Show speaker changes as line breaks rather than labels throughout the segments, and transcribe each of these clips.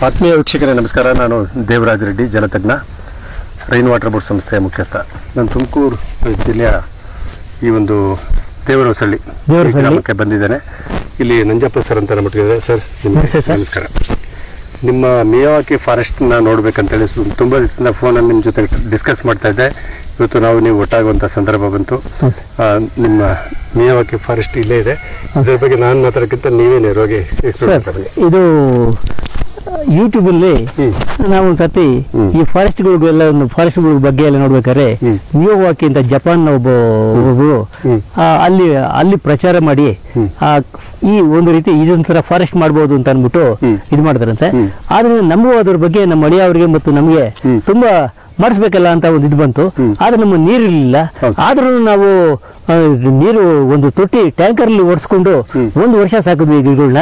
ಆತ್ಮೀಯ ವೀಕ್ಷಕರೇ ನಮಸ್ಕಾರ. ನಾನು ದೇವರಾಜ ರೆಡ್ಡಿ, ಜಲತಜ್ಞ, ರೈನ್ ವಾಟರ್ ಬೋರ್ಡ್ ಸಂಸ್ಥೆಯ ಮುಖ್ಯಸ್ಥ. ನಾನು ತುಮಕೂರು ಜಿಲ್ಲೆಯ ಈ ಒಂದು ದೇವರಹೊಸಳ್ಳಿ ಗ್ರಾಮಕ್ಕೆ ಬಂದಿದ್ದೇನೆ. ಇಲ್ಲಿ ನಂಜಪ್ಪ ಸರ್ ಅಂತ ನಮ್ಮೊಟ್ಟಿಗೆ ಸರ್. ನಮಸ್ಕಾರ. ನಿಮ್ಮ ಮಿಯಾವಾಕಿ ಫಾರೆಸ್ಟ್ನ ನೋಡಬೇಕಂತೇಳಿ ತುಂಬ ದಿವಸದಿಂದ ಫೋನಲ್ಲಿ ನಿಮ್ಮ ಜೊತೆ ಡಿಸ್ಕಸ್ ಮಾಡ್ತಾ ಇದ್ದೆ. ಇವತ್ತು ನೀವು ಒಟ್ಟಾಗುವಂಥ ಸಂದರ್ಭ ಬಂತು. ನಿಮ್ಮ ಮಿಯಾವಾಕಿ ಫಾರೆಸ್ಟ್ ಇಲ್ಲೇ ಇದೆ. ಇದ್ರ ಬಗ್ಗೆ ನಾನು ಮಾತಾಡೋಕ್ಕಿಂತ ನೀವೇ ನೇರವಾಗಿ
ಇದು ಯೂಟ್ಯೂಬಲ್ಲಿ ನಾವು ಒಂದು ಸರ್ತಿ ಈ ಫಾರೆಸ್ಟ್ಗಳಿಗೆಲ್ಲ ಒಂದು ಫಾರೆಸ್ಟ್ಗಳ ಬಗ್ಗೆ ಎಲ್ಲ ನೋಡ್ಬೇಕಾದ್ರೆ ಮಿಯಾವಾಕಿ ಅಂತ ಜಪಾನ್ನ ಒಬ್ಬರು ಅಲ್ಲಿ ಪ್ರಚಾರ ಮಾಡಿ ಈ ಒಂದು ರೀತಿ ಇದೊಂಥರ ಫಾರೆಸ್ಟ್ ಮಾಡ್ಬೋದು ಅಂತ ಅಂದ್ಬಿಟ್ಟು ಇದು ಮಾಡ್ತಾರಂತೆ. ಆದ್ರೆ ನಮಗೂ ಅದ್ರ ಬಗ್ಗೆ ನಮ್ಮ ಅಳಿಯವರಿಗೆ ಮತ್ತು ನಮಗೆ ತುಂಬಾ ಮಾಡಿಸ್ಬೇಕಲ್ಲ ಅಂತ ಒಂದು ಇದು ಬಂತು. ಆದ್ರೆ ನಮ್ಮ ನೀರಿರಲಿಲ್ಲ. ಆದ್ರೂ ನಾವು ನೀರು ಒಂದು ತೊಟ್ಟಿ ಟ್ಯಾಂಕರ್ಲಿ ಓಡಿಸ್ಕೊಂಡು 1 ವರ್ಷ ಸಾಕಿದ್ವಿ ಗಿಡಗಳನ್ನ.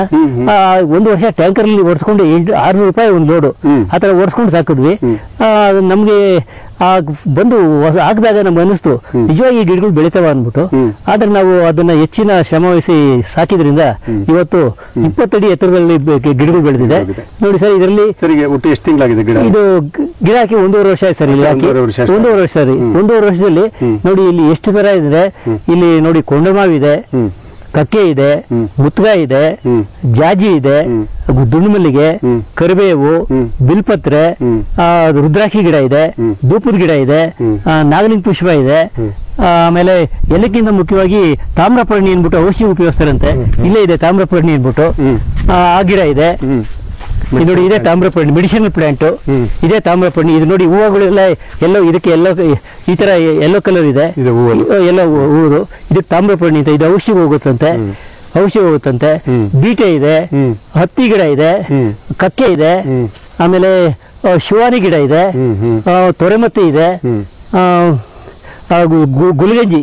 1 ವರ್ಷ ಟ್ಯಾಂಕರ್ಲಿ ಓಡಿಸ್ಕೊಂಡು 600 ರೂಪಾಯಿ ಒಂದು ಲೋಡು ಆ ಥರ ಓಡಿಸ್ಕೊಂಡು ಸಾಕಿದ್ವಿ. ನಮಗೆ ಬಂದು ಹಾಕಿದಾಗ ನಮ್ಗೆ ಅನ್ನಿಸ್ತು ನಿಜವಾಗಿ ಈ ಗಿಡಗಳು ಬೆಳಿತಾವ ಅಂದ್ಬಿಟ್ಟು. ಆದ್ರೆ ನಾವು ಅದನ್ನ ಹೆಚ್ಚಿನ ಶ್ರಮ ವಹಿಸಿ ಸಾಕಿದ್ರಿಂದ ಇವತ್ತು 20 ಅಡಿ ಎತ್ತರದಲ್ಲಿ ಗಿಡಗಳು ಬೆಳೆದಿದೆ. ನೋಡಿ ಸರ್, ಇದರಲ್ಲಿ
ಎಷ್ಟು ತಿಂಗಳಾಗಿದೆ
ಇದು ಗಿಡ ಹಾಕಿ 1.5 ವರ್ಷ ಆಯ್ತು ಸರ್. ಇಲ್ಲಿ ಹಾಕಿ 1.5 ವರ್ಷ ಸರಿ. 1.5 ವರ್ಷದಲ್ಲಿ ನೋಡಿ ಇಲ್ಲಿ ಎಷ್ಟು ತರ ಇದೆ. ಇಲ್ಲಿ ನೋಡಿ ಕೊಂಡಮಾವಿದೆ, ಕಕ್ಕೆ ಇದೆ, ಮುತ್ಗ ಇದೆ, ಜಾಜಿ ಇದೆ, ದುಂಡುಮಲ್ಲಿಗೆ, ಕರಿಬೇವು, ಬಿಲ್ಪತ್ರೆ, ರುದ್ರಾಕ್ಷಿ ಗಿಡ ಇದೆ, ಧೂಪದ ಗಿಡ ಇದೆ, ನಾಗಲಿಂಗ ಪುಷ್ಪ ಇದೆ. ಆಮೇಲೆ ಎಲ್ಲಕ್ಕಿಂತ ಮುಖ್ಯವಾಗಿ ತಾಮ್ರಪರ್ಣಿ ಅಂದ್ಬಿಟ್ಟು ಔಷಧಿ ಉಪಯೋಗಿಸ್ತಾರಂತೆ. ಇಲ್ಲೇ ಇದೆ ತಾಮ್ರಪರ್ಣಿ ಅಂದ್ಬಿಟ್ಟು ಆ ಗಿಡ ಇದೆ. ಇದು ನೋಡಿ, ಇದೇ ತಾಮ್ರಪರ್ಣಿ ಮೆಡಿಸಿನಲ್ ಪ್ಲಾಂಟ್. ಇದೇ ತಾಮ್ರಪರ್ಣಿ. ಇದು ನೋಡಿ ಹೂವುಗಳೆಲ್ಲ ಎಲ್ಲೋ ಇದಕ್ಕೆ ಎಲ್ಲೋ ಈ ತರ ಯೆಲ್ಲೋ ಕಲರ್ ಇದೆ ಎಲ್ಲ ಹೂವು. ಇದಕ್ಕೆ ತಾಮ್ರಪರ್ಣಿ ಅಂತ. ಇದು ಔಷಧಿ ಹೋಗುತ್ತಂತೆ. ಬೀಟೆ ಇದೆ, ಹತ್ತಿ ಗಿಡ ಇದೆ, ಕಕ್ಕೆ ಇದೆ, ಆಮೇಲೆ ಶಿವಾನಿ ಗಿಡ ಇದೆ, ತೊರೆಮತ್ತಿ ಇದೆ, ಗುಲ್ಗಂಜಿ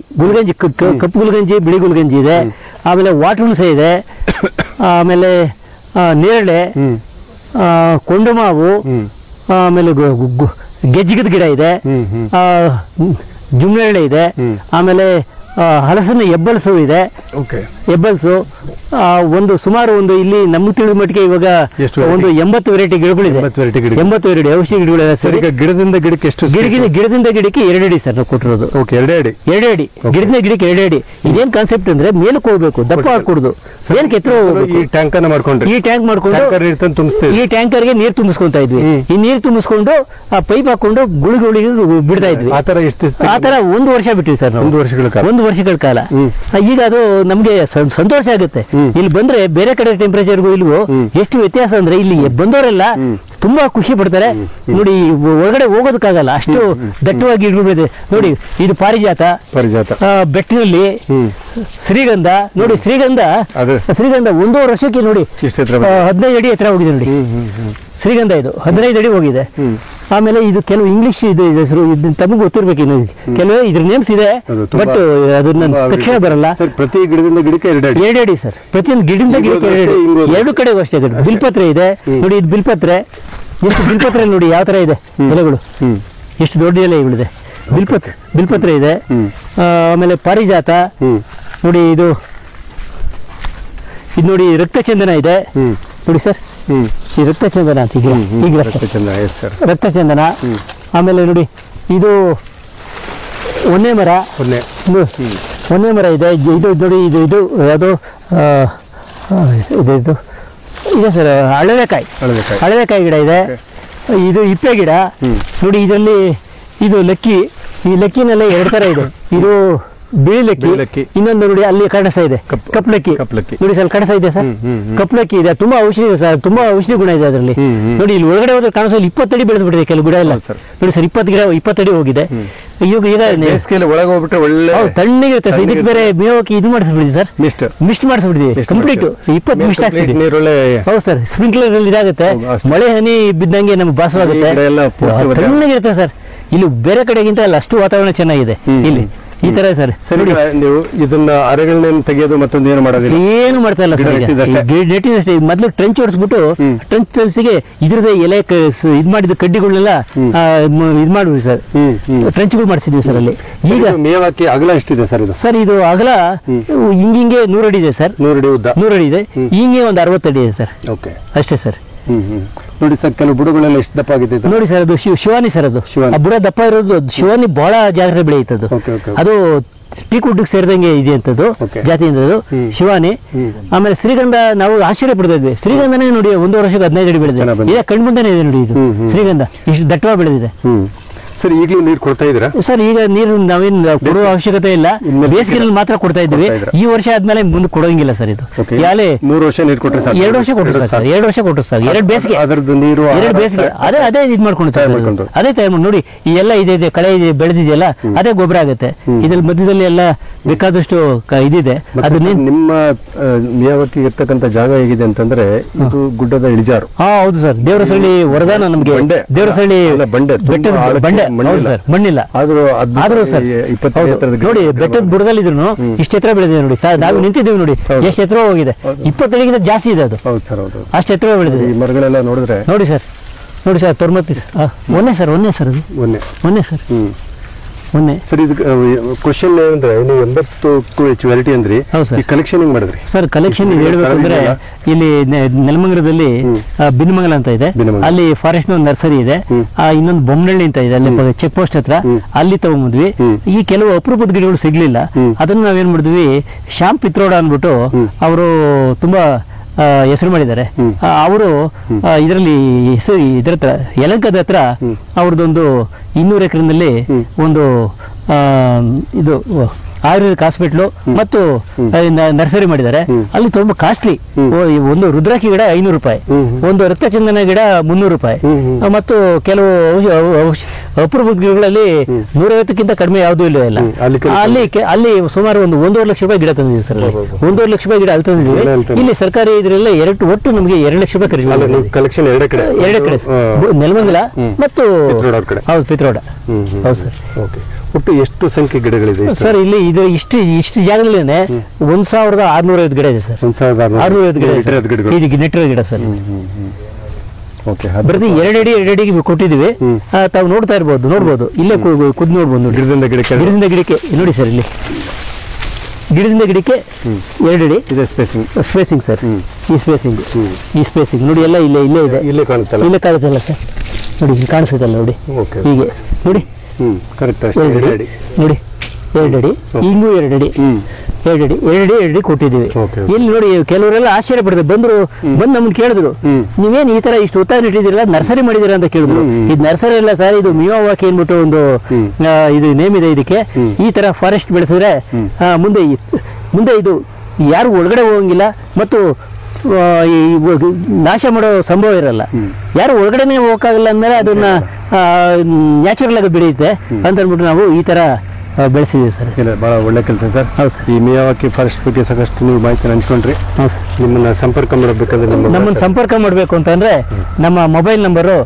ಕಪ್ಪು ಗುಲ್ಗಂಜಿ, ಬಿಳಿ ಗುಲ್ಗಂಜಿ ಇದೆ, ಆಮೇಲೆ ವಾಟರ್ ಹುಣಸೆ ಇದೆ, ಆಮೇಲೆ ನೇರಳೆ, ಕೊಂಡಮಾವು, ಆಮೇಲೆ ಗೆಜ್ಜಿಗದ ಗಿಡ ಇದೆ, ಜುಮ್ನೇರಳೆ ಇದೆ, ಆಮೇಲೆ ಹಲಸಿನ ಹೆಬ್ಬಲ್ಸು ಇದೆ. ಹೆಬ್ಬಲ್ಸು ಒಂದು ಸುಮಾರು ಒಂದು ಇಲ್ಲಿ ನಮ್ಗೆ ತಿಳಿದ ಮಟ್ಟಿಗೆ ಇವಾಗ ಒಂದು 80 ವೆರೈಟಿ ಗಿಡಗಳಿದೆ. 80 ವೆರೈಟಿ ಔಷಧಿ ಗಿಡಗಳಿದೆ ಸರ್.
ಗಿಡದಿಂದ ಗಿಡಕ್ಕೆ ಎಷ್ಟು?
ಗಿಡದಿಂದ ಗಿಡಕ್ಕೆ 2 ಅಡಿ ಸರ್ ನಾವು ಕೊಟ್ಟಿರೋದು.
2 ಅಡಿ.
ಗಿಡದಿಂದ ಗಿಡಕ್ಕೆ 2 ಅಡಿ. ಇದೇನ್ ಕಾನ್ಸೆಪ್ಟ್ ಅಂದ್ರೆ ಮೇಲಕ್ಕೆ ಹೋಗ್ಬೇಕು, ದಪ್ಪ ಹಾಕೂಡುದು, ಮೇಲಕ್ಕೆ ಎತ್ತರ ಹೋಗ್ಬೇಕು.
ಈ ಟ್ಯಾಂಕ್ ಮಾಡ್ಕೊಂಡು
ಈ ಟ್ಯಾಂಕರ್ಗೆ ನೀರು ತುಂಬಿಸ್ಕೊಂತ ಇದ್ವಿ. ಈ ನೀರು ತುಂಬಿಸ್ಕೊಂಡು ಆ ಪೈಪ್ ಹಾಕೊಂಡು ಗುಳಿಗಳಿಗೆ ಬಿಡ್ತಾ ಇದ್ವಿ. ಆ ತರ 1 ವರ್ಷ ಬಿಟ್ಟಿವಿ ಸರ್ ನಾವು. 1 ವರ್ಷಗಳ ಕಾಲ. ಈಗ ಅದು ನಮ್ಗೆ ಸಂತೋಷ ಆಗುತ್ತೆ. ಇಲ್ಲಿ ಬಂದ್ರೆ ಬೇರೆ ಕಡೆ ಟೆಂಪರೇಚರ್ಗೂ ಇಲ್ವೋ ಎಷ್ಟು ವ್ಯತ್ಯಾಸ ಅಂದ್ರೆ ಇಲ್ಲಿ ಬಂದವರೆಲ್ಲ ತುಂಬಾ ಖುಷಿ ಪಡ್ತಾರೆ. ನೋಡಿ, ಒಳಗಡೆ ಹೋಗೋದಕ್ಕಾಗಲ್ಲ, ಅಷ್ಟು ದಟ್ಟವಾಗಿ ಗಿಡಗಳು. ನೋಡಿ, ಇದು ಪಾರಿಜಾತ, ಬೆಟ್ಟಿನಲ್ಲಿ ಶ್ರೀಗಂಧ. ನೋಡಿ, ಶ್ರೀಗಂಧ 1.5 ವರ್ಷಕ್ಕೆ ನೋಡಿ 15 ಅಡಿ ಎತ್ತರ ಹೋಗಿದೆ. ನೋಡಿ, ಶ್ರೀಗಂಧ ಇದು 15 ಅಡಿ ಹೋಗಿದೆ. ಆಮೇಲೆ ಇದು ಕೆಲವು ಇಂಗ್ಲಿಷ್ ಇದು ಹೆಸರು ತಮಗೆ ಗೊತ್ತಿರ್ಬೇಕು. ಇನ್ನು ಕೆಲವು ಇದ್ರ ನೇಮ್ಸ್ ಇದೆ, ಬಟ್ ಅದನ್ನ ತಕ್ಷಣ ಬರಲ್ಲ.
ಪ್ರತಿ ಗಿಡದಿಂದ ಗಿಡಕ್ಕೆ
2 ಅಡಿ ಸರ್. ಪ್ರತಿಯೊಂದು ಗಿಡದಿಂದ ಗಿಡಕ್ಕೆ 2 ಕಡೆಗೂ ಅಷ್ಟೇ. ಬಿಲ್ಪತ್ರೆ ಇದೆ ನೋಡಿ, ಇದು ಬಿಲ್ಪತ್ರೆ. ಎಷ್ಟು ಬಿಲ್ಪತ್ರೆ ನೋಡಿ ಯಾವ ತರ ಇದೆ ಎಲೆಗಳು, ಎಷ್ಟು ದೊಡ್ಡ ಎಲೆ ಇಳಿದೆ. ಬಿಲ್ಪತ್ರೆ ಇದೆ. ಆಮೇಲೆ ಪಾರಿಜಾತ ನೋಡಿ, ಇದು ನೋಡಿ ರಕ್ತಚಂದನ ಇದೆ ನೋಡಿ ಸರ್. ಈ ರಕ್ತಚಂದನ ಅಂತ ಈಗ ರಕ್ತಚಂದನ. ಆಮೇಲೆ ನೋಡಿ, ಇದು ಒನ್ನೆ ಮರ ಇದೆ. ಇದು ನೋಡಿ, ಇದು ಯಾವುದೋ ಇದು ಇದೆ ಸರ್, ಹಳವೆಕಾಯಿ ಗಿಡ ಇದೆ. ಇದು ಇಪ್ಪೆ ಗಿಡ ನೋಡಿ. ಇದರಲ್ಲಿ ಇದು ಲಕ್ಕಿ. ಈ ಲಕ್ಕಿನೆಲ್ಲ 2 ತರ ಇದೆ. ಇದು ಬಿಳಿ ಲಕ್ಕಿ, ಇನ್ನೊಂದು ನೋಡಿ ಅಲ್ಲಿ ಕಾಣಿಸ್ತಾ ಇದೆ ಕಪ್ಲಕ್ಕಿ. ನೋಡಿ ಸರ್, ಕಾಣಿಸ್ತಾ ಇದೆ ಸರ್, ಕಪ್ಲಕ್ಕಿ ಇದೆ. ತುಂಬಾ ಔಷಧಿ ಇದೆ ಸರ್, ತುಂಬಾ ಔಷಧಿ ಗುಣ ಇದೆ ಅದರಲ್ಲಿ. ನೋಡಿ, ಇಲ್ಲಿ ಒಳಗಡೆ ಹೋದ್ರೆ ಕಾಣಿಸೋ 20 ಅಡಿ ಬೆಳೆದು ಬಿಟ್ಟಿದೆ ಕೆಲವು ಗಿಡ ಎಲ್ಲ. ನೋಡಿ ಸರ್, 20 ಅಡಿ ಹೋಗಿದೆ. ಈಗ
ಒಳಗೆ ಹೋಗ್ಬಿಟ್ರೆ ಒಳ್ಳೆ
ತಣ್ಣಗಿರುತ್ತೆ ಸರ್. ಇದಕ್ಕೆ ಬೇರೆ ಮಿಯಾವಾಕಿ ಇದು ಮಾಡಿಸ್ಬಿಟ್ಟಿದೆ ಸರ್, ಮಿಸ್ಟ್ ಮಾಡಿಸ್ಬಿಟ್ಟಿದೆ ಕಂಪ್ಲೀಟ್. 20 ಮಿಸ್ಟ್ ಆಗ್ತಿದೆ. ಹೌದು ಸರ್, ಸ್ಪ್ರಿಂಕ್ಲರ್ ಅಲ್ಲಿ ಇದಾಗುತ್ತೆ. ಮಳೆ ಹನಿ ಬಿದ್ದಂಗೆ ನಮ್ಗೆ ಭಾಸವಾಗುತ್ತೆ, ತಣ್ಣಗಿರುತ್ತೆ ಸರ್. ಇಲ್ಲಿ ಬೇರೆ ಕಡೆಗಿಂತ ಅಲ್ಲ, ಅಷ್ಟು ವಾತಾವರಣ ಚೆನ್ನಾಗಿದೆ ಇಲ್ಲಿ. ಈ ತರ ಸರ್.
ಸರಿ, ನೀವು ಇದನ್ನ ಅರೆಗಳನ್ನ ತೆಗೆಯೋದು ಮತ್ತೊಂದು ಏನು ಮಾಡೋದಿಲ್ಲ?
ಏನು ಮಾಡ್ತಾ ಇಲ್ಲ ಸರ್. ನೆಟ್ಟಿದಷ್ಟೇ. ಮೊದಲು ಟ್ರೆಂಚ್ ಹೊಡಿಸ್ಬಿಟ್ಟು ಟ್ರೆಂಚ್ಗೆ ಇದ್ರದೇ ಎಲೆ ಇದು ಮಾಡಿದ ಕಡ್ಡಿಗಳನ್ನೆಲ್ಲ ಇದು ಮಾಡಿದ್ವಿ ಸರ್. ಟ್ರೆಂಚ್ಗಳು ಮಾಡಿಸಿದ್ವಿ ಸರ್ ಅಲ್ಲಿ.
ಈಗ ಮಿಯಾವಾಕಿ ಅಗಲ ಎಷ್ಟಿದೆ ಸರ್ ಇದು?
ಸರ್, ಇದು ಅಗಲ ಹಿಂಗೆ 100 ಅಡಿ ಇದೆ ಸರ್.
100 ಅಡಿ ಉದ್ದ.
100 ಅಡಿ ಇದೆ. ಹಿಂಗೆ ಒಂದು 60 ಅಡಿ ಇದೆ ಸರ್.
ಓಕೆ,
ಅಷ್ಟೇ ಸರ್.
ನೋಡಿ ಸರ್, ಕೆಲವು ಬುಡಗಳೆಲ್ಲ ಎಷ್ಟು ದಪ್ಪ ಆಗಿದೆ ಇದು?
ನೋಡಿ ಸರ್, ಅದು ಶಿವಾನಿ ಸರ್, ಅದು
ಶಿವಾನಿ.
ಆ ಬುಡ ದಪ್ಪ ಇರೋದು ಶಿವಾನಿ ಬಹಳ ಜಾಗ್ರತೆ ಬೆಳೆಯುತ್ತದು.
ಓಕೆ ಓಕೆ
ಅದು ಟೀಕ್ ವುಡ್ಗೆ ಸೇರಿದಂಗೆ ಇದೆ ಅಂತದ್ದು
Okay.
ಜಾತಿಯಿಂದ ಅದು ಶಿವಾನಿ. ಆಮೇಲೆ ಶ್ರೀಗಂಧ ನಾವು ಆಶ್ಚರ್ಯ ಪಡ್ತಾ ಇದ್ವಿ. ಶ್ರೀಗಂಧನೇ ನೋಡಿ 1 ವರ್ಷಕ್ಕೆ 15 ಅಡಿ ಬೆಳೆದಿದೆ. ಈಗ ಕಣ್ಮುಂದೆನೇ ಇದೆ ನೋಡಿ, ಇದು ಶ್ರೀಗಂಧ ಇಷ್ಟು ದಟ್ಟವಾಗಿ ಬೆಳೆದಿದೆ.
ಸರ್, ಈಗಲೂ ನೀರು ಕೊಡ್ತಾ ಇದ್ದೀರಾ?
ಸರ್, ಈಗ ನೀರು ನಾವೇನು ಕೊಡುವ ಅವಶ್ಯಕತೆ ಇಲ್ಲ, ಬೇಸಿಗೆಯಲ್ಲಿ ಮಾತ್ರ ಕೊಡ್ತಾ ಇದ್ವಿ. ಈ ವರ್ಷ ಆದ್ಮೇಲೆ ಮುಂದೆ ಕೊಡೋಂಗಿಲ್ಲ ಸರ್. ಇದು ಯಾಲೆ
3 ವರ್ಷ ನೀರು ಕೊಟ್ಟರೆ ಸರ್?
2 ವರ್ಷ ಕೊಟ್ಟರು ಸರ್, 2 ವರ್ಷ ಕೊಟ್ಟರು ಸರ್. 2 ಬೇಸಿಗೆ,
ಅದರದ್ದು ನೀರು
2 ಬೇಸಿಗೆ ಅದೇ ಇದು ಮಾಡ್ಕೊಂಡು ಸರ್, ಅದೇ ತಯಾರು ಮಾಡಿ ನೋಡಿ. ಈ ಎಲ್ಲ ಇದೆ ಕಳೆ ಇದೆ ಬೆಳೆದಿದೆಯಲ್ಲ, ಅದೇ ಗೊಬ್ಬರ ಆಗುತ್ತೆ. ಇದ್ರಲ್ಲಿ ಮಧ್ಯದಲ್ಲಿ ಎಲ್ಲ ಬೇಕಾದಷ್ಟು ಇದಿದೆ. ಅದು
ನಿಮ್ಮ ಮಿಯಾವಾಕಿ ಇರ್ತಕ್ಕಂಥ ಜಾಗ ಹೇಗಿದೆ ಅಂತಂದ್ರೆ, ಇದು ಗುಡ್ಡದ ಇಳಿಜಾರು.
ಹೌದು ಸರ್, ದೇವರಸಳ್ಳಿ ವರದಾನ ನಮಗೆ. ದೇವರಸಳ್ಳಿ ಬೆಟ್ಟದ ಬಂಡೆ, ಹೌದು ಸರ್, ಮಣ್ಣಿಲ್ಲ ಆದ್ರೂ ಸರ್
20
ನೋಡಿ, ಬೆಟ್ಟದ ಬುಡದಲ್ಲಿ ಇದ್ರು ಇಷ್ಟು ಎತ್ತರ ಬೆಳೆದಿದೆ ನೋಡಿ ಸರ್. ನಾವು ನಿಂತಿದ್ದೀವಿ ನೋಡಿ, ಎಷ್ಟು ಎತ್ತರ ಹೋಗಿದೆ. 20 ಅಡಿಗಿಂತ ಜಾಸ್ತಿ ಇದೆ ಅದು.
ಹೌದು ಸರ್, ಹೌದು.
ಅಷ್ಟು ಎತ್ತರ ಬೆಳೆದಿದೆ.
ಈ ಮರಗಳೆಲ್ಲ ನೋಡಿದ್ರೆ
ನೋಡಿ ಸರ್, ನೋಡಿ ಸರ್, ತೊರ್ಮತ್ತಿ ಒಂದೇ ಸರ್, ಒಂದೇ ಸರ್, ಅದು ಒಂದೇ ಸರ್, ಒಂದೇ
ಸರ್. ಇದು ಕ್ವಶನ್ ಏನಂದ್ರೆ, ನೀವು 80ಕ್ಕೂ ಹೆಚ್ಚು ವೆರೈಟಿ ಅಂದ್ರಿ. ಈ ಕಲೆಕ್ಷನ್ ಹೆಂಗ್ ಮಾಡಿದ್ರಿ
ಸರ್? ಕಲೆಕ್ಷನ್ ಹೇಳ್ಬೇಕಂದ್ರೆ, ಇಲ್ಲಿ ನೆಲಮಂಗಲದಲ್ಲಿ ಬಿನ್ಮಂಗಲ ಅಂತ ಇದೆ, ಅಲ್ಲಿ ಫಾರೆಸ್ಟ್ ನರ್ಸರಿ ಇದೆ. ಇನ್ನೊಂದು ಬೊಮ್ಮನಹಳ್ಳಿ ಅಂತ ಇದೆ, ಅಲ್ಲಿ ಚೆಕ್ ಪೋಸ್ಟ್ ಹತ್ರ, ಅಲ್ಲಿ ತಗೊಂಡ್ಬಂದ್ವಿ. ಈ ಕೆಲವು ಅಪರೂಪದ ಗಿಡಗಳು ಸಿಗ್ಲಿಲ್ಲ, ಅದನ್ನ ನಾವೇನ್ ಮಾಡಿದ್ವಿ, ಶ್ಯಾಮ್ ಪಿತ್ರೋಡ ಅಂದ್ಬಿಟ್ಟು ಅವರು ತುಂಬಾ ಹೆಸರು ಮಾಡಿದ್ದಾರೆ. ಅವರು ಇದರಲ್ಲಿ ಇದ್ರ ಹತ್ರ ಯಲಂಕದ ಹತ್ರ ಅವ್ರದ್ದೊಂದು 200 ಎಕರೆನಲ್ಲಿ ಒಂದು ಇದು ಆಯುರ್ವೇದಿಕ್ ಹಾಸ್ಪಿಟ್ಲು ಮತ್ತು ನರ್ಸರಿ ಮಾಡಿದ್ದಾರೆ. ಅಲ್ಲಿ ತುಂಬಾ ಕಾಸ್ಟ್ಲಿ. ಒಂದು ರುದ್ರಾಕ್ಷಿ ಗಿಡ 500 ರೂಪಾಯಿ, ಒಂದು ರಕ್ತಚಂದನ ಗಿಡ 300 ರೂಪಾಯಿ, ಮತ್ತು ಕೆಲವು ಅಪರೂಪದ ಗಿಡಗಳಲ್ಲಿ 150ಕ್ಕಿಂತ ಕಡಿಮೆ ಯಾವುದೂ ಇಲ್ಲ. ಅಲ್ಲಿ ಸುಮಾರು ಒಂದು 1.5 ಲಕ್ಷ ರೂಪಾಯಿ ಗಿಡ ತಂದಿದ್ದೀವಿ ಸರ್. 1.5 ಲಕ್ಷ ರೂಪಾಯಿ ಗಿಡ ಅಲ್ಲಿ ತಂದಿದ್ದೀವಿ. ಇಲ್ಲಿ ಸರ್ಕಾರಿ ಇದರೆಲ್ಲ ಒಟ್ಟು ನಮಗೆ 2 ಲಕ್ಷ ರೂಪಾಯಿ ಖರ್ಚು.
ಕಲೆಕ್ಷನ್ 2 ಕಡೆ,
ನೆಲಮಂಗಲ ಮತ್ತು ಹೌದು ಪಿತ್ರೋಡ. ಹೌದು ಸರ್.
ಒಟ್ಟು ಎಷ್ಟು ಸಂಖ್ಯೆ ಗಿಡಗಳಿದೆ
ಸರ್? ಇಲ್ಲಿ ಇದು ಇಷ್ಟು ಜಾಗದಲ್ಲಿ 1650 ಗಿಡ ಇದೆ ಸರ್. 1650 ಗಿಡ ನೆಟ್ಟಿರೋ ಗಿಡ ಸರ್. ಪ್ರತಿ 2 ಅಡಿಗೆ ಕೊಟ್ಟಿದ್ದೀವಿ. ತಾವು ನೋಡ್ತಾ ಇರ್ಬೋದು, ನೋಡ್ಬೋದು, ಇಲ್ಲೇ ಕುದ್ ನೋಡ್ಬೋದು. ಗಿಡದಿಂದ ಗಿಡಕ್ಕೆ ನೋಡಿ ಸರ್, ಇಲ್ಲಿ ಗಿಡದಿಂದ ಗಿಡಕ್ಕೆ 2 ಅಡಿ
ಇದೆ
ಸ್ಪೇಸಿಂಗ್ ಸರ್. ಈ ಸ್ಪೇಸಿಂಗ್ ನೋಡಿ, ಎಲ್ಲ ಇಲ್ಲೇ ಇದೆ. ಇಲ್ಲೇ ಕಾಣುತ್ತಲ್ಲ ಸರ್, ನೋಡಿ ಇಲ್ಲಿ ಕಾಣಿಸುತ್ತಲ್ಲ ನೋಡಿ, ಹೀಗೆ ನೋಡಿ.
ಕರೆಕ್ಟ್.
2 ಅಡಿ ನೋಡಿ, 2 ಅಡಿ, ಹಿಂಗೂ 2 ಅಡಿ, 2 ಅಡಿ ಕೊಟ್ಟಿದ್ದೀವಿ. ಇಲ್ಲಿ ನೋಡಿ, ಕೆಲವರೆಲ್ಲ ಆಶ್ಚರ್ಯ ಪಡ್ತಾರೆ. ಬಂದು ನಮ್ಮನ್ನು ಕೇಳಿದ್ರು, ನೀವೇನು ಈ ತರ ಇಷ್ಟು ಉತ್ತಾರ ಇಟ್ಟಿದ್ದೀರಲ್ಲ, ನರ್ಸರಿ ಮಾಡಿದ್ದೀರಾ ಅಂತ ಕೇಳಿದ್ರು. ಇದು ನರ್ಸರಿ ಇಲ್ಲ ಸರ್, ಇದು ಮಿಯಾವಾಕಿ ಅಂದ್ಬಿಟ್ಟು ಒಂದು ಇದು ನೇಮ್ ಇದೆ ಇದಕ್ಕೆ. ಈ ತರ ಫಾರೆಸ್ಟ್ ಬೆಳೆಸಿದ್ರೆ ಮುಂದೆ ಇದು ಯಾರು ಒಳಗಡೆ ಹೋಗಂಗಿಲ್ಲ ಮತ್ತು ನಾಶ ಮಾಡೋ ಸಂಭವ ಇರಲ್ಲ. ಯಾರು ಒಳಗಡೆನೆ ಹೋಗಕ್ಕಾಗಲ್ಲ ಅಂದಮೇಲೆ ಅದನ್ನ ನ್ಯಾಚುರಲ್ ಆಗಿ ಬೆಳೆಯುತ್ತೆ ಅಂತ ಅಂದ್ಬಿಟ್ಟು ನಾವು ಈ ತರ ಬೆಳೆಸಿದ್ದೀವಿ ಸರ್.
ಬಹಳ ಒಳ್ಳೆ ಕೆಲಸ ಸರ್. ಹೌದು ಸರ್. ಈ ಮಿಯಾವಾಕಿ ಫಾರೆಸ್ಟ್ ಬಗ್ಗೆ ಸಾಕಷ್ಟು ನೀವು ಮಾಹಿತಿ ಹಂಚ್ಕೊಂಡ್ರಿ. ಹೌದು ಸರ್. ನಿಮ್ಮನ್ನ ಸಂಪರ್ಕ ಮಾಡಬೇಕಂದ್ರೆ
ನಮ್ಮನ್ನು ಸಂಪರ್ಕ ಮಾಡಬೇಕು ಅಂತಂದ್ರೆ ನಮ್ಮ ಮೊಬೈಲ್ ನಂಬರು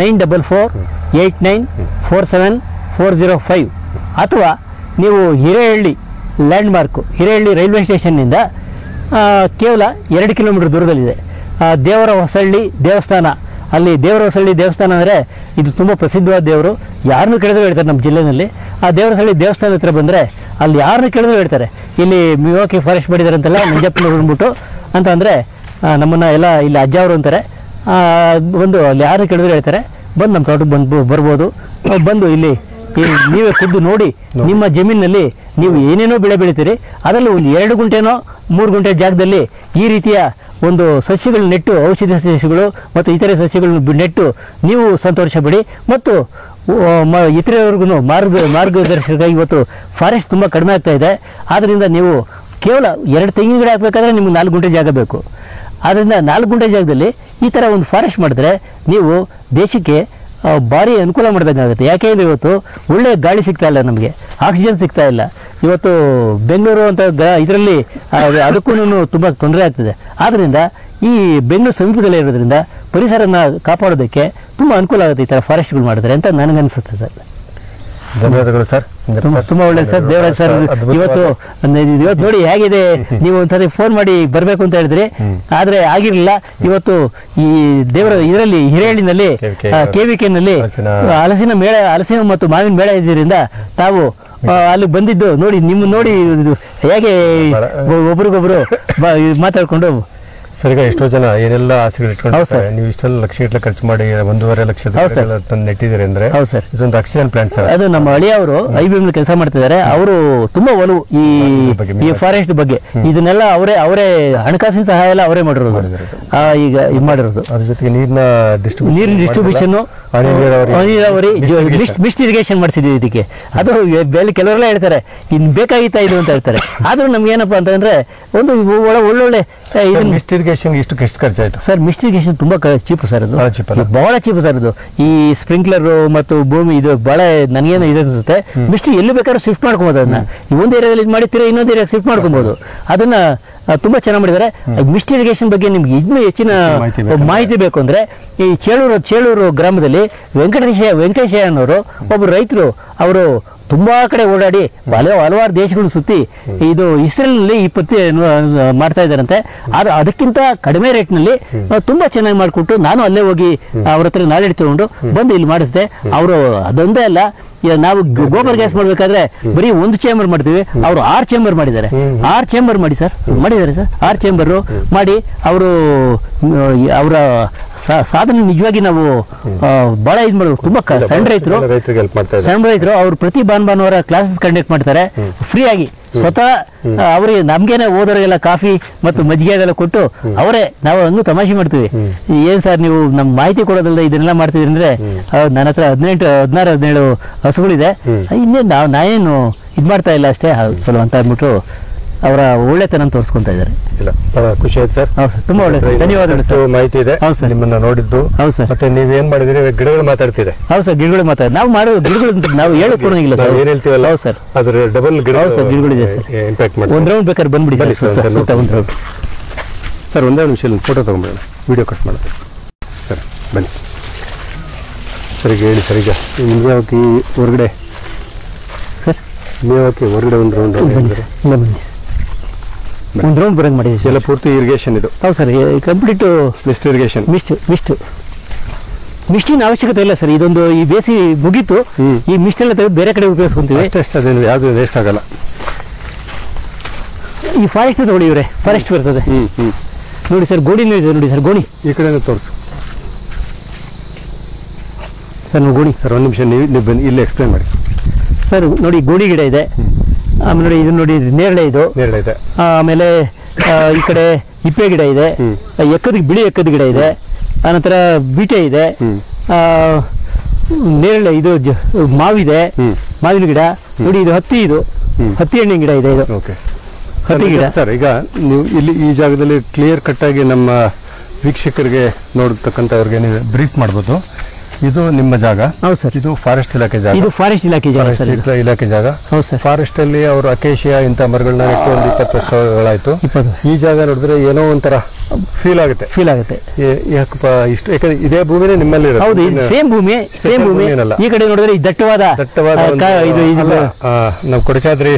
9448947405, ಅಥವಾ ನೀವು ಹಿರೇಹಳ್ಳಿ ಲ್ಯಾಂಡ್ಮಾರ್ಕು, ಹಿರೇಹಳ್ಳಿ ರೈಲ್ವೆ ಸ್ಟೇಷನ್ನಿಂದ ಕೇವಲ 2 ಕಿಲೋಮೀಟರ್ ದೂರದಲ್ಲಿದೆ ದೇವರ ಹೊಸಳ್ಳಿ ದೇವಸ್ಥಾನ. ಅಲ್ಲಿ ದೇವರ ಹೊಸಳ್ಳಿ ದೇವಸ್ಥಾನ ಅಂದರೆ ಇದು ತುಂಬ ಪ್ರಸಿದ್ಧವಾದ ದೇವರು. ಯಾರನ್ನೂ ಕೇಳಿದ್ರು ಹೇಳ್ತಾರೆ ನಮ್ಮ ಜಿಲ್ಲೆಯಲ್ಲಿ. ಆ ದೇವರ ಹೊಸಳ್ಳಿ ದೇವಸ್ಥಾನ ಹತ್ರ ಬಂದರೆ ಅಲ್ಲಿ ಯಾರನ್ನೂ ಕೇಳಿದ್ರು ಹೇಳ್ತಾರೆ, ಇಲ್ಲಿ ಮಿಯಾವಾಕಿ ಫಾರೆಸ್ಟ್ ಮಾಡಿದ್ದಾರೆ ಅಂತೆಲ್ಲ ನಂಜಪ್ಪನವ್ರು ಅಂದ್ಬಿಟ್ಟು ಅಂತ ಅಂದರೆ ನಮ್ಮನ್ನು ಎಲ್ಲ ಇಲ್ಲಿ ಅಜ್ಜ ಅವರು ಅಂತಾರೆ. ಬಂದು ಅಲ್ಲಿ ಯಾರನ್ನು ಕೇಳಿದ್ರು ಹೇಳ್ತಾರೆ, ಬಂದು ನಮ್ಮ ತೋಟಕ್ಕೆ ಬರ್ಬೋದು. ಬಂದು ಇಲ್ಲಿ ನೀವೇ ಖುದ್ದು ನೋಡಿ, ನಿಮ್ಮ ಜಮೀನಿನಲ್ಲಿ ನೀವು ಏನೇನೋ ಬೆಳೆ ಬೆಳಿತೀರಿ, ಅದರಲ್ಲಿ ಒಂದು 2 ಗುಂಟೆನೋ 3 ಗುಂಟೆ ಜಾಗದಲ್ಲಿ ಈ ರೀತಿಯ ಒಂದು ಸಸ್ಯಗಳು ನೆಟ್ಟು, ಔಷಧಿ ಸಸ್ಯಗಳು ಮತ್ತು ಇತರೆ ಸಸ್ಯಗಳನ್ನು ನೆಟ್ಟು ನೀವು ಸಂತೋಷ ಪಡಿ. ಮತ್ತು ಇತರವರೆಗೂ ಮಾರ್ಗದರ್ಶಕ. ಇವತ್ತು ಫಾರೆಸ್ಟ್ ತುಂಬ ಕಡಿಮೆ ಆಗ್ತಾ ಇದೆ. ಆದ್ದರಿಂದ ನೀವು ಕೇವಲ 2 ತೆಂಗಿನ ಗಿಡ ಹಾಕಬೇಕಾದ್ರೆ ನಿಮ್ಗೆ 4 ಗುಂಟೆ ಜಾಗ ಬೇಕು. ಆದ್ದರಿಂದ 4 ಗುಂಟೆ ಜಾಗದಲ್ಲಿ ಈ ಥರ ಒಂದು ಫಾರೆಸ್ಟ್ ಮಾಡಿದ್ರೆ ನೀವು ದೇಶಕ್ಕೆ ಭಾರಿ ಅನುಕೂಲ ಮಾಡಬೇಕಾಗುತ್ತೆ. ಯಾಕೆಂದರೆ ಇವತ್ತು ಒಳ್ಳೆ ಗಾಳಿ ಸಿಗ್ತಾ ಇಲ್ಲ, ನಮಗೆ ಆಕ್ಸಿಜನ್ ಸಿಗ್ತಾ ಇಲ್ಲ. ಇವತ್ತು ಬೆಂಗಳೂರು ಅಂತ ಇದರಲ್ಲಿ ಅದಕ್ಕೂ ತುಂಬ ತೊಂದರೆ ಆಗ್ತದೆ. ಆದ್ದರಿಂದ ಈ ಬೆಂಗಳೂರು ಸಮೀಪದಲ್ಲೇ ಇರೋದ್ರಿಂದ ಪರಿಸರನ ಕಾಪಾಡೋದಕ್ಕೆ ತುಂಬ ಅನುಕೂಲ ಆಗುತ್ತೆ ಈ ಥರ ಫಾರೆಸ್ಟ್ಗಳು ಮಾಡಿದ್ರೆ ಅಂತ ನನಗನ್ಸುತ್ತೆ ಸರ್.
ಧನ್ಯವಾದಗಳು ಸರ್.
ತುಂಬ ಒಳ್ಳೆಯದು ಸರ್. ದೇವರಾಜ್ ಸರ್, ಇವತ್ತು ನೋಡಿ ಹೇಗಿದೆ. ನೀವು ಒಂದ್ಸರಿ ಫೋನ್ ಮಾಡಿ ಬರಬೇಕು ಅಂತ ಹೇಳಿದ್ರಿ, ಆದರೆ ಆಗಿರಲಿಲ್ಲ. ಇವತ್ತು ಈ ದೇವರ ಇದರಲ್ಲಿ ಹಿರೇಹಳ್ಳಿನಲ್ಲಿ KVK-ನಲ್ಲಿ ಹಲಸಿನ ಮತ್ತು ಮಾವಿನ ಮೇಳ ಇದ್ದರಿಂದ ತಾವು ಅಲ್ಲಿ ಬಂದಿದ್ದು ನೋಡಿ, ನಿಮ್ಮ ನೋಡಿ ಹೇಗೆ ಒಬ್ರಿಗೊಬ್ರು ಮಾತಾಡ್ಕೊಂಡು
ಸರ್ ಈಗ ಎಷ್ಟೋ ಜನ ಏನೆಲ್ಲ ಆಸೆಗಳು ಇಟ್ಕೊಂಡಿರ್ತಾರೆ, ನೀವು ಇಷ್ಟೆಲ್ಲ ಲಕ್ಷಗಟ್ಟಲೆ ಖರ್ಚು ಮಾಡಿ 1.5 ಲಕ್ಷದ ನೆಟ್ಟಿದ್ದೀರಿ ಅಂದ್ರೆ
ಹೌದು ಸರ್,
ಇದೊಂದು ಆಕ್ಸಿಜನ್ ಪ್ಲಾಂಟ್ ಸರ್.
ಅದು ನಮ್ಮ ಅಳಿಯವರು IBM ಕೆಲಸ ಮಾಡ್ತಿದ್ದಾರೆ. ಅವರು ತುಂಬಾ ಒಲವು ಈ ಫಾರೆಸ್ಟ್ ಬಗ್ಗೆ. ಇದನ್ನೆಲ್ಲ ಅವರೇ ಹಣಕಾಸಿನ ಸಹಾಯ ಎಲ್ಲ ಅವರೇ ಮಾಡಿರೋದು. ಈಗ ಇದು ಮಾಡಿರೋದು.
ಅದ್ರ ಜೊತೆಗೆ ನೀರಿನ
ಡಿಸ್ಟ್ರಿಬ್ಯೂಷನ್, ನೀರಾವರಿ, ಮಿಸ್ಟ್ ಇರಿಗೇಷನ್ ಮಾಡಿಸಿದ್ವಿ ಇದಕ್ಕೆ. ಅದು ಕೆಲವರೆಲ್ಲ ಹೇಳ್ತಾರೆ ಇನ್ ಬೇಕಾಗಿತ್ತಾ ಇದು ಅಂತ ಹೇಳ್ತಾರೆ. ಆದ್ರೂ ನಮ್ಗೆ ಏನಪ್ಪಾ ಅಂತಂದ್ರೆ ಒಂದು ಒಳ್ಳೊಳ್ಳೆ
ಮಿಸ್ಟ್ ಇರಿಗೇಷನ್ ಎಷ್ಟು ಖರ್ಚಾಯ್ತು
ಸರ್? ಮಿಸ್ಟ್ ಇರಿಗೇಷನ್ ತುಂಬಾ ಚೀಪ್ ಸರ್, ಅದು ಬಹಳ ಚೀಪ್ ಸರ್. ಅದು ಈ ಸ್ಪ್ರಿಂಕ್ಲರ್ ಮತ್ತು ಭೂಮಿ ಇದು ಬಹಳ ನನಗೇನು ಇದೆ ಅನ್ಸುತ್ತೆ. ಮಿಸ್ಟ್ ಎಲ್ಲಿ ಬೇಕಾದ್ರೂ ಶಿಫ್ಟ್ ಮಾಡ್ಕೊಬೋದು. ಅದನ್ನ ಒಂದು ಏರಿಯಾದಲ್ಲಿ ಇದು ಮಾಡಿ ಇನ್ನೊಂದು ಏರಿಯಾಗೆ ಶಿಫ್ಟ್ ಮಾಡ್ಕೊಬೋದು. ಅದನ್ನ ತುಂಬಾ ಚೆನ್ನಾಗಿ ಮಾಡಿದ್ದಾರೆ. ಮಿಸ್ಟ್ ಇರಿಗೇಷನ್ ಬಗ್ಗೆ ನಿಮ್ಗೆ ಇನ್ನೂ ಹೆಚ್ಚಿನ ಮಾಹಿತಿ ಬೇಕು ಅಂದ್ರೆ ಈ ಚೇಳೂರು ಗ್ರಾಮದಲ್ಲಿ ವೆಂಕಟೇಶಯ್ಯ ಅನ್ನೋರು ಒಬ್ಬರು ರೈತರು. ಅವರು ತುಂಬಾ ಕಡೆ ಓಡಾಡಿ ಹಲವಾರು ದೇಶಗಳು ಸುತ್ತಿ ಇದು ಇಸ್ರೇಲ್ನಲ್ಲಿ ಈ ಪತ್ತಿ ಮಾಡ್ತಾ ಇದ್ದಾರಂತೆ. ಆದ್ರೆ ಅದಕ್ಕಿಂತ ಕಡಿಮೆ ರೇಟ್ನಲ್ಲಿ ತುಂಬಾ ಚೆನ್ನಾಗಿ ಮಾಡಿಕೊಟ್ಟು ನಾನು ಅಲ್ಲೇ ಹೋಗಿ ಅವ್ರ ಹತ್ರ ನಾಲೆಡ್ಜ್ ತಗೊಂಡು ಬಂದು ಇಲ್ಲಿ ಮಾಡಿಸಿದೆ. ಅವರು ಅದೊಂದೇ ಅಲ್ಲ, ನಾವು ಗೋಬರ್ ಗ್ಯಾಸ್ ಮಾಡ್ಬೇಕಾದ್ರೆ ಬರೀ ಒಂದು ಚೇಂಬರ್ ಮಾಡ್ತೀವಿ, ಅವರು 6 ಚೇಂಬರ್ ಮಾಡಿದ್ದಾರೆ. 6 ಚೇಂಬರ್ ಮಾಡಿದ್ದಾರೆ ಸರ್. 6 ಚೇಂಬರ್ ಮಾಡಿ ಅವರು ಅವರ ಸಾಧನೆ ನಿಜವಾಗಿ ನಾವು ಬಹಳ ಇದು ಮಾಡೋದು. ತುಂಬಾ ಸಣ್ಣ ರೈತರು ಅವರು ಪ್ರತಿ ಭಾನುವಾರ ಕ್ಲಾಸಸ್ ಕಂಡಕ್ಟ್ ಮಾಡ್ತಾರೆ ಫ್ರೀ ಆಗಿ. ಸ್ವತಃ ಅವರಿಗೆ ನಮ್ಗೇನೆ ಓದೋರಿಗೆಲ್ಲ ಕಾಫಿ ಮತ್ತು ಮಜ್ಜಿಗೆ ಅದೆಲ್ಲ ಕೊಟ್ಟು ನಾವು ಹಂಗೂ ತಮಾಷೆ ಮಾಡ್ತೀವಿ. ಏನ್ ಸರ್ ನೀವು ನಮ್ ಮಾಹಿತಿ ಕೊಡೋದಲ್ಲ ಇದನ್ನೆಲ್ಲ ಮಾಡ್ತಿದ್ರಿ ಅಂದ್ರೆ, ನನ್ನ ಹತ್ರ 17 ಹಸುಗಳಿದೆ, ಇನ್ನೇನು ನಾವೇನು ಇದು ಮಾಡ್ತಾ ಇಲ್ಲ ಅಷ್ಟೇ ಸ್ವಲ್ಪ ಅಂತ ಅಂದ್ಬಿಟ್ಟು ಅವರ ಒಳ್ಳೆತನ ತೋರಿಸ್ಕೊಂತ ಇದ್ದಾರೆ.
ಇಲ್ಲ, ಖುಷಿ ಆಯ್ತು ಸರ್.
ಹೌದು ಸರ್, ತುಂಬಾ ಒಳ್ಳೆ ಸರ್, ಧನ್ಯವಾದಗಳು.
ಮಾಹಿತಿ ಇದೆ.
ಹೌದು ಸರ್,
ನಿಮ್ಮನ್ನ ನೋಡಿದ್ದು.
ಹೌದು ಸರ್.
ಮತ್ತೆ ನೀವೇನ್ ಮಾಡಿದ್ರಿ? ಗಿಡಗಳು ಮಾತಾಡ್ತಿದೆ.
ಹೌದು ಸರ್, ಗಿಡಗಳು ನಾವು ಮಾಡೋ ಗಿಡಗಳು ನಾವು ಹೇಳೋ ಕೊಡೋಂಗಿಲ್ಲ ಸರ್.
ಏನ್ ಹೇಳ್ತೀವಲ್ಲ,
ಹೌದು ಸರ್,
ಅದ್ರ ಡಬಲ್ ಗಿಡ.
ಹೌದು ಸರ್, ಗಿಡಗಳಿದೆ ಸರ್.
ಇಂಪ್ಯಾಕ್ಟ್ ಮಾಡಿ
ಒಂದ್ ರೌಂಡ್ ಬೇಕಾದ್ರೆ ಬಂದ್ಬಿಡಿ ಸರ್.
ಸರ್ ಒಂದೇ ನಿಮಿಷ ಫೋಟೋ ತಗೊಂಡ್ಬಿಡೋಣ, ವಿಡಿಯೋ ಕಟ್ ಮಾಡೋದು. ಸರ್ ಬನ್ನಿ ಸರ್. ಈಗ ಹೇಳಿ ಸರ್, ಈಗ ಮೇವಾಕಿ ಹೊರಗಡೆ
ಸರ್,
ಮೇವಾಕಿ ಹೊರಗಡೆ ಒಂದು ರೌಂಡ್
ಒಂದು ರೌಂಡ್ ಬರಂಗ್ ಮಾಡಿದ್ದೀವಿ
ಎಲ್ಲ ಪೂರ್ತಿ ಇರಿಗೇಷನ್ ಇದು.
ಹೌದು ಸರ್, ಕಂಪ್ಲೀಟು
ಮಿಸ್ಟ್ ಇರಿಗೇಷನ್.
ಮಿಸ್ಟಿನ ಅವಶ್ಯಕತೆ ಇಲ್ಲ ಸರ್. ಇದೊಂದು ಈ ಬೇಸಿ ಮುಗೀತು, ಈ ಮಿಸ್ಟ್ ಎಲ್ಲ ತೆಗೆದು ಬೇರೆ ಕಡೆ ಉಪಯೋಗಿಸ್ಕೊಂತೀವಿ.
ಅಷ್ಟೇ, ಅದೇನು ಯಾವುದು ವೇಸ್ಟ್ ಆಗಲ್ಲ.
ಈ ಫಾರೆಸ್ಟ್ ತಗೊಳ್ಳಿ, ಇವರೇ ಫಾರೆಸ್ಟ್ ಬರ್ತದೆ ನೋಡಿ ಸರ್. ಗೋಣಿನೂ ಇದೆ ನೋಡಿ ಸರ್, ಗೋಣಿ
ಈ ಕಡೆ ತೋರಿಸು
ಸರ್. ನಾವು ಗೋಣಿ
ಸರ್, ಒಂದು ನಿಮಿಷ ನೀವು ಬನ್ನಿ, ಇಲ್ಲಿ ಎಕ್ಸ್ಪ್ಲೇನ್ ಮಾಡಿ
ಸರ್. ನೋಡಿ ಗೋಣಿ ಗಿಡ ಇದೆ, ಆಮೇಲೆ ನೋಡಿ ಇದು ನೋಡಿ ನೇರಳೆ ಇದೆ, ಆಮೇಲೆ ಈ ಕಡೆ ಇಪ್ಪೆ ಗಿಡ ಇದೆ, ಬಿಳಿ ಎಕ್ಕದ ಗಿಡ ಇದೆ, ಆನಂತರ ಬೀಟೆ ಇದೆ, ನೇರಳೆ ಇದು ಮಾವಿದೆ, ಮಾವಿನ ಗಿಡ ನೋಡಿ. ಇದು ಹತ್ತಿ ಹಣ್ಣಿನ ಗಿಡ ಇದೆ. ಇದು ಹತ್ತಿ ಗಿಡ
ಸರ್. ಈಗ ನೀವು ಇಲ್ಲಿ ಈ ಜಾಗದಲ್ಲಿ ಕ್ಲಿಯರ್ ಕಟ್ ಆಗಿ ನಮ್ಮ ವೀಕ್ಷಕರಿಗೆ ನೋಡತಕ್ಕಂಥವ್ರಿಗೆ ನೀವು ಬ್ರೀಫ್ ಮಾಡ್ಬೋದು. ಇದು ನಿಮ್ಮ ಜಾಗ.
ಹೌದು ಸರ್,
ಇದು ಫಾರೆಸ್ಟ್ ಇಲಾಖೆ ಜಾಗ.
ಇದು ಫಾರೆಸ್ಟ್ ಇಲಾಖೆ ಜಾಗ.
ಇಲಾಖೆ ಜಾಗ.
ಹೌದು ಸರ್.
ಫಾರೆಸ್ಟ್ ಅಲ್ಲಿ ಅವರು ಅಕೇಶಿಯಾ ಇಂಥ ಮರಗಳನ್ನ ನೆಟ್ಟು ಒಂದು 20 ವರ್ಷಗಳಾಯ್ತು. ಈ ಜಾಗ ನೋಡಿದ್ರೆ ಏನೋ ಒಂಥರ ಫೀಲ್ ಆಗುತ್ತೆ. ಯಾಕಪ್ಪ ಇಷ್ಟು, ಯಾಕಂದ್ರೆ ಇದೇ ಭೂಮಿನೇ ನಿಮ್ಮಲ್ಲಿ ಇರುತ್ತೆ.
ಹೌದು, ಸೇಮ್ ಭೂಮಿ. ಈ ಕಡೆ ನೋಡಿದ್ರೆ ಈ ದಟ್ಟವಾದ
ನಾವು ಕೊಡಚಾದ್ರಿ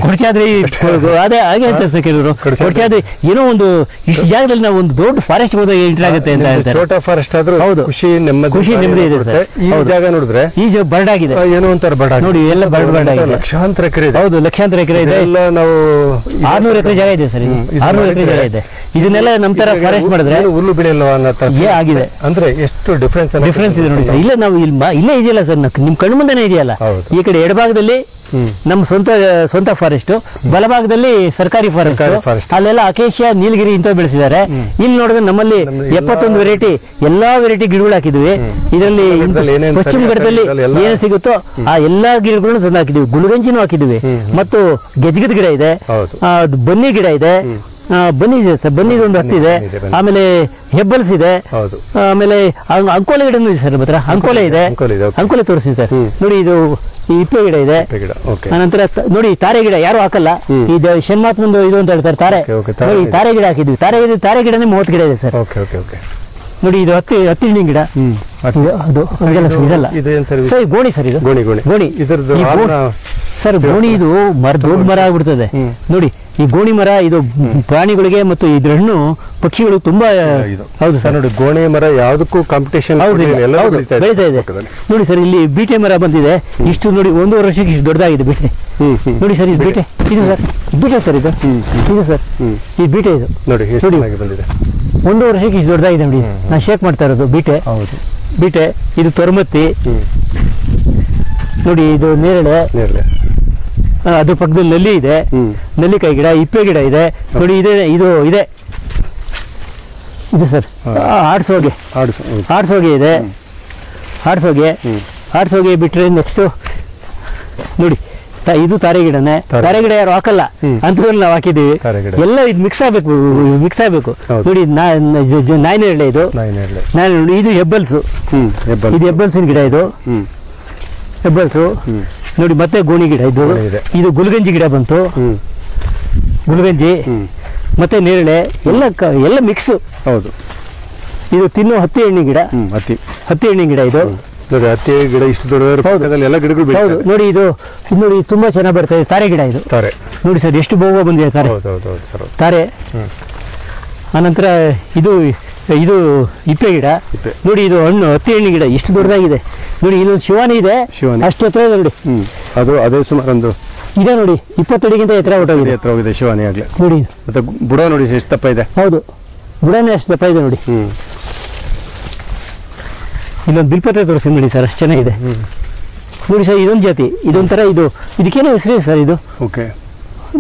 ಅದೇ ಹಾಗೆ ಅಂತ ಕೆಲವರು ಕೊಡಚಾದ್ರಿ ಏನೋ ಒಂದು ಇಷ್ಟು ಜಾಗದಲ್ಲಿ ನಾವು ಒಂದು ದೊಡ್ಡ ಫಾರೆಸ್ಟ್ ಹೋದಾಗ ಎಂಟ್ರಿ ಆಗುತ್ತೆ ಅಂತ ಹೇಳ್ತಾರೆ.
ಛೋಟ ಫಾರೆಸ್ಟ್ ಆದ್ರೂ
ಹೌದು,
ಖುಷಿ
ನೆಮ್ಮದಿ ಇದೆ ಸರ್.
ಈ ಜಾಗ ನೋಡಿದ್ರೆ
ಈ ಬರ್ಡಾಗಿದೆ,
ಏನೋ ಒಂಥರ ಬರ್ಡಾಗಿದೆ
ನೋಡಿ. ಎಲ್ಲ ಬರ್ಡಾಗಿದೆ.
ಲಕ್ಷಾಂತರ ಎಕರೆ ಇದೆ.
ಹೌದು, ಲಕ್ಷಾಂತರ ಎಕರೆ ಇದೆ.
ಎಲ್ಲ ನಾವು
600 ಎಕರೆ ಜಾಗ ಇದೆ ಸರ್. 600 ಎಕರೆ ಜಾಗ ಇದೆ. ಇದನ್ನೆಲ್ಲ ನಮ್ಮ ತರ ಫಾರೆಸ್ಟ್ ಮಾಡಿದ್ರೆ
ಹುಲ್ಲು ಬಿಳಿಯಲ್ವಾ
ಆಗಿದೆ.
ಅಂದ್ರೆ ಎಷ್ಟು ಡಿಫ್ರೆನ್ಸ್
ಇದೆ ನೋಡಿ ಸರ್. ಇಲ್ಲ ನಾವು ಇಲ್ಲೇ ಇದೆಯಲ್ಲ ಸರ್, ನಿಮ್ ಕಣ್ಣು ಮುಂದೆನೇ ಇದೆಯಲ್ಲ. ಈ ಕಡೆ ಎಡಭಾಗದಲ್ಲಿ ನಮ್ಮ ಸ್ವಂತ ಫಾರೆಸ್ಟ್, ಬಲಭಾಗದಲ್ಲಿ ಸರ್ಕಾರಿ ಫಾರೆಸ್ಟ್. ಅಲ್ಲೆಲ್ಲ ಅಕೇಶಿಯಾ, ನೀಲಗಿರಿ ಇಂಥ ಬೆಳೆಸಿದ್ದಾರೆ. ಇಲ್ಲಿ ನೋಡಿದ್ರೆ ನಮ್ಮಲ್ಲಿ 71 ವೆರೈಟಿ, ಎಲ್ಲಾ ವೆರೈಟಿ ಗಿಡಗಳು ಹಾಕಿದ್ವಿ. ಇದರಲ್ಲಿ ಪಶ್ಚಿಮ ಘಟ್ಟದಲ್ಲಿ ಏನು ಸಿಗುತ್ತೋ ಆ ಎಲ್ಲಾ ಗಿಡಗಳನ್ನು ತಂದು ಹಾಕಿದ್ವಿ. ಗುಲಗಂಜಿನೂ ಹಾಕಿದ್ವಿ, ಮತ್ತು ಗೆಜ್ಜಗದ ಗಿಡ ಇದೆ, ಬನ್ನಿ ಗಿಡ ಇದೆ, ಬನ್ನಿ ಇದೆ ಸರ್. ಬನ್ನಿ ಒಂದು ಹತ್ತಿದೆ, ಆಮೇಲೆ ಹೆಬ್ಬಲ್ಸ್ ಇದೆ, ಆಮೇಲೆ ಅಂಕೋಲೆ ಗಿಡನೂ ಇದೆ ಸರ್ ನಮ್ಮ ಹತ್ರ. ಅಂಕೋಲೆ ಇದೆ, ಅಂಕೋಲೆ ತೋರಿಸ್ತೀನಿ ಸರ್. ನೋಡಿ ಇದು ಇಪ್ಪೆ ಗಿಡ ಇದೆ. ಅನಂತರ ನೋಡಿ ತಾರೆ ಗಿಡ ಯಾರು ಹಾಕಲ್ಲ, ಇದು ಶನ್ಮಾತ್ಮಂದು ಇದು ಅಂತ ಹೇಳ್ತಾರೆ ತಾರೆ. ನೋಡಿ ತಾರೆ ಗಿಡ ಹಾಕಿದ್ವಿ. ತಾರೆ ಗಿಡನೇ 30 ಗಿಡ ಇದೆ ಸರ್. ನೋಡಿ ಇದು ಹತ್ತಿ ಹಣ್ಣಿನ ಗಿಡ. ಅದು ಇದಲ್ಲ ಸರ್, ಗೋಣಿ ಸರ್. ಇದು ಗೋಣಿ ಸರ್. ಗೋಣಿ ಇದು ದೊಡ್ಡ ಮರ ಆಗ್ಬಿಡ್ತದೆ ನೋಡಿ. ಈ ಗೋಣಿ ಮರ ಇದು ಪ್ರಾಣಿಗಳಿಗೆ ಮತ್ತು ಇದ್ರ ಹಣ್ಣು ಪಕ್ಷಿಗಳು ತುಂಬಾ. ಹೌದು ಸರ್, ನೋಡಿ ಗೋಣಿ ಮರ ಯಾವುದಕ್ಕೂ ಕಾಂಪಿಟೇಷನ್ ಬೆಳೀತಾ ಇದೆ ನೋಡಿ ಸರ್. ಇಲ್ಲಿ ಬೀಟೆ ಮರ ಬಂದಿದೆ, ಇಷ್ಟು ನೋಡಿ 1.5 ವರ್ಷಕ್ಕೆ ಇಷ್ಟು ದೊಡ್ಡದಾಗಿದೆ ಬೀಟೆ. ನೋಡಿ ಸರ್, ಇದು ಬೀಟೆ ಇದು ಸರ್, ಬೀಟೆ ಸರ್. ಇದು ಸರ್, ಈ ಬೀಟೆ ಇದು ನೋಡಿ ಬಂದಿದೆ. 1 ವರ್ಷಕ್ಕೆ ಇಷ್ಟು ದೊಡ್ಡದಾಗಿದೆ ನೋಡಿ. ನಾನು ಶೇಕ್ ಮಾಡ್ತಾ ಇರೋದು ಬೀಟೆ.
ಹೌದು,
ಬೀಟೆ. ಇದು ತೊರಮತ್ತಿ ನೋಡಿ. ಇದು ನೇರಳೆ. ಅದ್ರ ಪಕ್ಕದಲ್ಲಿ ನಲ್ಲಿ ಇದೆ, ನೆಲ್ಲಿಕಾಯಿ ಗಿಡ, ಇಪ್ಪೆ ಗಿಡ ಇದೆ ನೋಡಿ. ಇದು ಇದೆ ಇದು ಸರ್ ಆಡ್ಸೋಗೆ ಇದೆ. ಆಡ್ಸೋಗೆ ಬಿಟ್ಟರೆ ನೆಕ್ಸ್ಟು ನೋಡಿ ಇದು ತಾರೆ ಗಿಡನೇ. ತಾರೆ ಗಿಡ ಯಾರು ಹಾಕಲ್ಲ, ಅಂತದ್ರಲ್ಲಿ ನಾವು ಹಾಕಿದ್ದೀವಿ. ಎಲ್ಲ ಇದು ಮಿಕ್ಸ್ ಆಗಬೇಕು ನೋಡಿ. ನಾಯಿ ನೇರಳೆ ಇದು. ಇದು ಹೆಬ್ಬಲ್ಸು. ಇದು ಹೆಬ್ಬಲ್ಸಿನ ಗಿಡ. ಇದು ಹೆಬ್ಬಲ್ಸು ನೋಡಿ. ಮತ್ತೆ ಗೋಣಿ ಗಿಡ. ಇದು ಗುಲ್ಗಂಜಿ ಗಿಡ ಬಂತು. ಗುಲ್ಗಂಜಿ ಮತ್ತೆ ನೇರಳೆ ಎಲ್ಲ ಮಿಕ್ಸ್.
ಹೌದು.
ಇದು ತಿನ್ನೋ ಹತ್ತಿ ಎಣ್ಣೆ ಗಿಡ. ಹತ್ತಿ ಎಣ್ಣೆ ಗಿಡ. ಇದು
ಹತ್ತಿ ಗಿಡ ಇಷ್ಟು ದೊಡ್ಡ ಎಲ್ಲ ಗಿಡಗಳು.
ಹೌದು ನೋಡಿ. ಇದು ನೋಡಿ ತುಂಬಾ ಚೆನ್ನಾಗಿ ಬರ್ತಾ ಇದೆ. ತಾರೆ ಗಿಡ. ಇದು
ತಾರೆ ನೋಡಿ
ಸರ್, ಎಷ್ಟು ಬೋಗ ಬಂದಿದೆ ತಾರೆ. ತಾರೆ. ಆನಂತರ ಇದು ಇಪ್ಪೆ ಗಿಡ ನೋಡಿ. ಇದು ಹಣ್ಣು ಹತ್ತಿ ಎಣ್ಣೆ ಗಿಡ ಎಷ್ಟು ದೊಡ್ಡದಾಗಿದೆ ನೋಡಿ. ಇಲ್ಲೊಂದು ಶಿವಾನಿ ಇದೆ, ಅಷ್ಟು ಹತ್ರ ಇದೆ ನೋಡಿ.
ಅದೇ ಸುಮಾರು ಒಂದು
ಇದೆ ನೋಡಿ, 20 ಅಡಿಗಿಂತ ಎತ್ತರ
ಹೋಗಿದೆ ಶಿವಾನಿ ಆಗ್ಲೇ
ನೋಡಿ.
ಮತ್ತೆ ಬುಡ ನೋಡಿ ಎಷ್ಟು ದಪ್ಪ ಇದೆ.
ಹೌದು, ಬುಡನೇ ಅಷ್ಟು ದಪ್ಪ ಇದೆ ನೋಡಿ. ಇಲ್ಲೊಂದು ಬಿಲ್ಪತ್ರೆ ತೋರಿಸ್ತೀನಿ ನೋಡಿ ಸರ್, ಅಷ್ಟು ಚೆನ್ನಾಗಿದೆ ನೋಡಿ ಸರ್. ಇದೊಂದು ಜಾತಿ, ಇದೊಂಥರ. ಇದಕ್ಕೇನೋ ಹೆಸರು ಸರ್. ಇದು
ಓಕೆ.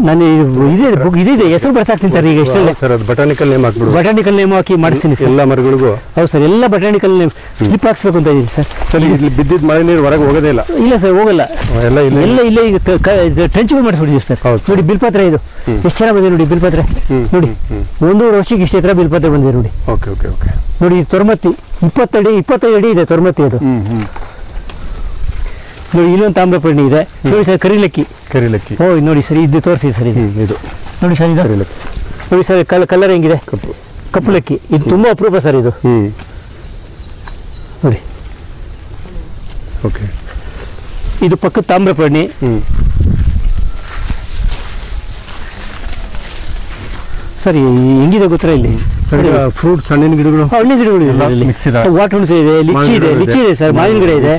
ನಾನು ಇದಿದೆ ಹೆಸರು ಬರ್ಸಾಕ್ತೀನಿ ಸರ್. ಈಗ ಎಷ್ಟು
ಬಟಾನಿಕಲ್ ನೇಮ್ ಹಾಕ್ಬಿಡು.
ಬಟಾನಿಕಲ್ ನೇಮ್ ಹಾಕಿ ಮಾಡಿಸ್ತೀನಿ ಸರ್
ಎಲ್ಲ ಮರಗಳಿಗೂ.
ಹೌದು ಸರ್, ಎಲ್ಲ ಬಟಾನಿಕಲ್ ನೇಮ್ ಸ್ಲಿಪ್ ಹಾಕ್ಸ್ಬೇಕು ಅಂತ ಇದ್ದೀನಿ ಸರ್.
ಸರ್ ಇಲ್ಲಿ ಬಿದ್ದಿದ್ದ ಮಳೆ ನೀರು ಹೊರಗೆ ಹೋಗೋದೇ ಇಲ್ಲ.
ಇಲ್ಲ ಸರ್, ಹೋಗಲ್ಲ.
ಎಲ್ಲ
ಇಲ್ಲ ಈಗ ಟ್ರೆಂಚ್ಗಳು ಮಾಡಿಸ್ಬಿಟ್ಟಿದ್ದೀವಿ ಸರ್. ನೋಡಿ ಬಿಲ್ಪತ್ರೆ ಇದು ಎಷ್ಟು ಚೆನ್ನಾಗಿ ಬಂದಿದೆ ನೋಡಿ. ಬಿಲ್ಪತ್ರೆ ನೋಡಿ, 1.5 ವರ್ಷಕ್ಕೆ ಇಷ್ಟು ಎತ್ತರ ಬಿಲ್ಪತ್ರೆ ಬಂದಿದೆ ನೋಡಿ.
Okay okay okay.
ನೋಡಿ ತೊರಮತ್ತಿ 25 ಅಡಿ ಇದೆ ತೊರಮತ್ತಿ. ಅದು ನೋಡಿ. ಇಲ್ಲೊಂದು ತಾಮ್ರಪರ್ಣಿ ಇದೆ ನೋಡಿ ಸರ್. ಕರಿಲಕ್ಕಿ. ಓ ನೋಡಿ ಸರ್, ಇದು ತೋರಿಸಿ ಸರ್. ಇದು ನೋಡಿ ಸರ್, ಇದು ನೋಡಿ ಸರ್. ಕಲರ್ ಹೆಂಗಿದೆ. ಕಪ್ಪು ಲಕ್ಕಿ. ಇದು ತುಂಬಾ ಅಪರೂಪ ಸರ್. ಇದು ನೋಡಿ.
ಓಕೆ.
ಇದು ಪಕ್ಕದ ತಾಮ್ರಪರ್ಣಿ. ಸರಿ, ಹೆಂಗಿದೆ ಗೊತ್ತರ ಇಲ್ಲಿ
ಫ್ರೂಟ್ಸ್, ಹಣ್ಣಿನ ಗಿಡಗಳು,
ಹಣ್ಣಿನ ಗಿಡಗಳು ವಾಟರ್ ಹುಣಸೆ ಇದೆ, ಲಿಚ್ಚಿ ಇದೆ ಸರ್, ಮಾವಿನ ಗಿಡ ಇದೆ,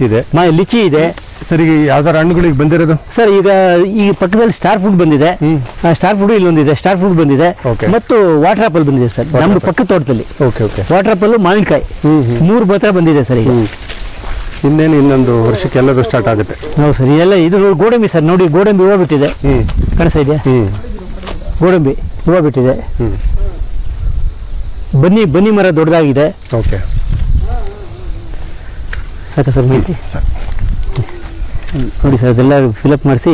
ಲಿಚ್ಚಿ ಇದೆ.
ಸರ್ ಈಗ ಯಾವ್ದಾರ ಹಣ್ಣುಗಳಿಗೆ ಬಂದಿರೋದು
ಸರ್? ಈಗ ಪಕ್ಕದಲ್ಲಿ ಸ್ಟಾರ್ ಫುಡ್ ಬಂದಿದೆ. ಸ್ಟಾರ್ ಫುಡ್ ಇಲ್ಲೊಂದಿದೆ, ಸ್ಟಾರ್ ಫುಡ್ ಬಂದಿದೆ. ಮತ್ತು ವಾಟರ್ ಆಪಲ್ ಬಂದಿದೆ ಸರ್ ನಮ್ದು ಪಕ್ಕದ ತೋಟದಲ್ಲಿ. ವಾಟರ್ ಆಪಲ್, ಮಾವಿನಕಾಯಿ 3 ಮಾತ್ರ ಬಂದಿದೆ ಸರ್. ಈಗ
ಇನ್ನೊಂದು ವರ್ಷಕ್ಕೆ ಎಲ್ಲರೂ ಸ್ಟಾರ್ಟ್ ಆಗುತ್ತೆ.
ಹೌದು ಸರ್. ಇದೆಲ್ಲ ಇದು ಗೋಡಂಬಿ ಸರ್. ನೋಡಿ ಗೋಡಂಬಿ ಹೂವು ಬಿಟ್ಟಿದೆ, ಕಾಣಿಸ್ತಾ ಇದೆಯಾ? ಗೋಡಂಬಿ ಹೂವು ಬಿಟ್ಟಿದೆ. ಬನ್ನಿ ಮರ ದೊಡ್ಡದಾಗಿದೆ.
ಓಕೆ,
ಸಾಕ ಸರ್ ಮಾಹಿತಿ ನೋಡಿ ಸರ್. ಅದೆಲ್ಲ ಫಿಲಪ್ ಮಾಡಿಸಿ